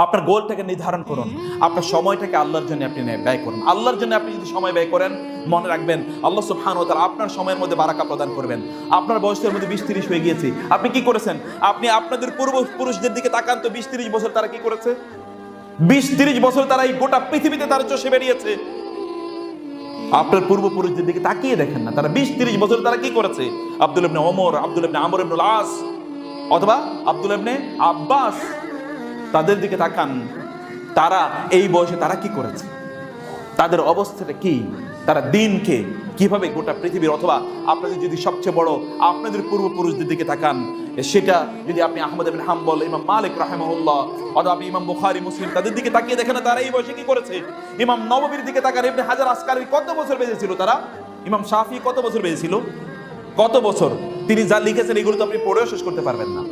আপনার গোলটাকে নির্ধারণ করুন, আপনার সময়টাকে আল্লাহর জন্য আপনি ব্যয় করুন। আল্লাহর জন্য আপনি যদি সময় ব্যয় করেন, মনে রাখবেন আল্লাহ সুবহানাহু ওয়া তাআলা আপনার সময়ের মধ্যে বারাকা প্রদান করবেন। আপনার বয়সের মধ্যে 20-30 হয়ে গিয়েছে, আপনি কি করেছেন? আপনি আপনাদের পূর্বপুরুষদের দিকে তাকান তো, 20-30 বছর তারা কি করেছে? 20-30 বছর তারা এই গোটা পৃথিবীতে তারা চষে বেরিয়েছে। আপনার পূর্বপুরুষদের দিকে তাকিয়ে দেখেন না, তারা 20-30 বছর তারা কি করেছে? আব্দুল্লাহ ইবনে ওমর, আব্দুল্লাহ ইবনে আমর ইবনুল আস অথবা আব্দুল্লাহ ইবনে আব্বাস, তাদের দিকে তাকান, তারা এই বয়সে তারা কি করেছে, তাদের অবস্থাটা কি, তারা দিনকে কিভাবে গোটা পৃথিবীর, অথবা আপনাদের যদি সবচেয়ে বড় আপনাদের পূর্বপুরুষদের দিকে তাকান, সেটা যদি আপনি আহমদ ইবনে হাম্বল, ইমাম মালিক রাহিমাহুল্লাহ, অথবা আপনি ইমাম বুখারী, মুসলিম, তাদের দিকে তাকিয়ে দেখেন না তারা এই বয়সে কি করেছে। ইমাম নববীর দিকে তাকান, ইবনে হাজার আসকারী কত বছর বেঁচেছিল তারা, ইমাম শাফি কত বছর বেঁচেছিল, কত বছর তিনি যা লিখেছেন এগুলো তো আপনি পড়েও শেষ করতে পারবেন না।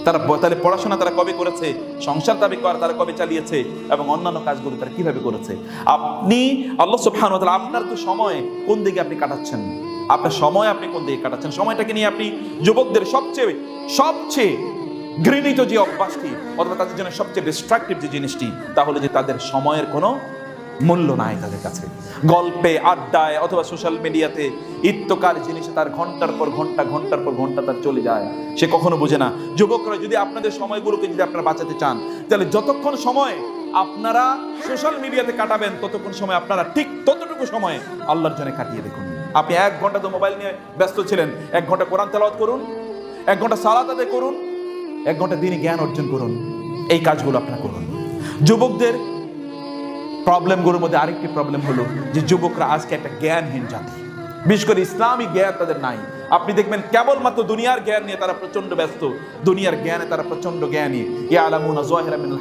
তারা তাহলে পড়াশোনা তারা কবে করেছে, সংসার তারা কবে চালিয়েছে, এবং অন্যান্য কাজগুলো তারা কিভাবে করেছে। আপনি আল্লাহ সুবহানাহু ওয়া তাআলা আপনার তো সময় কোন দিকে আপনি কাটাচ্ছেন, আপনার সময় আপনি কোন দিকে কাটাচ্ছেন, সময়টাকে নিয়ে আপনি যুবকদের সবচেয়ে ঘৃণিত যে অভ্যাসটি, অথবা তাদের জন্য সবচেয়ে ডিস্ট্রাকটিভ যে জিনিসটি, তাহলে যে তাদের সময়ের কোনো মূল্য নাই তাদের কাছে। গল্পে, আড্ডায়, অথবা সোশ্যাল মিডিয়াতে ইত্যকার জিনিসে তার ঘন্টার পর ঘন্টা তার চলে যায়, সে কখনো বোঝে না। যুবকরা যদি আপনাদের সময়গুলোকে যদি আপনারা বাঁচাতে চান, তাহলে যতক্ষণ সময় আপনারা সোশ্যাল মিডিয়াতে কাটাবেন, ততক্ষণ সময় আপনারা ঠিক ততটুকু সময় আল্লাহর জন্য কাটিয়ে দেখুন। আপনি 1 ঘন্টা তো মোবাইল নিয়ে ব্যস্ত ছিলেন, 1 ঘন্টা কোরআন তেলাওয়াত করুন, 1 ঘন্টা সালাত আদায় করুন, 1 ঘন্টা দ্বীনি জ্ঞান অর্জন করুন। এই কাজগুলো আপনারা করুন। যুবকদের প্রবলেমগুলোর মধ্যে আরেকটি প্রবলেম হলো যে যুবকরা আজকে একটা জ্ঞানহীন জাতি, বিশেষ করে ইসলামী জ্ঞান তাদের নাই। আপনি দেখবেন কেবলমাত্র দুনিয়ার জ্ঞান নিয়ে তারা প্রচন্ড ব্যস্ত, দুনিয়ার জ্ঞানে তারা প্রচন্ড জ্ঞানী। ইয়ালামুনা যাহিরাম মিনাল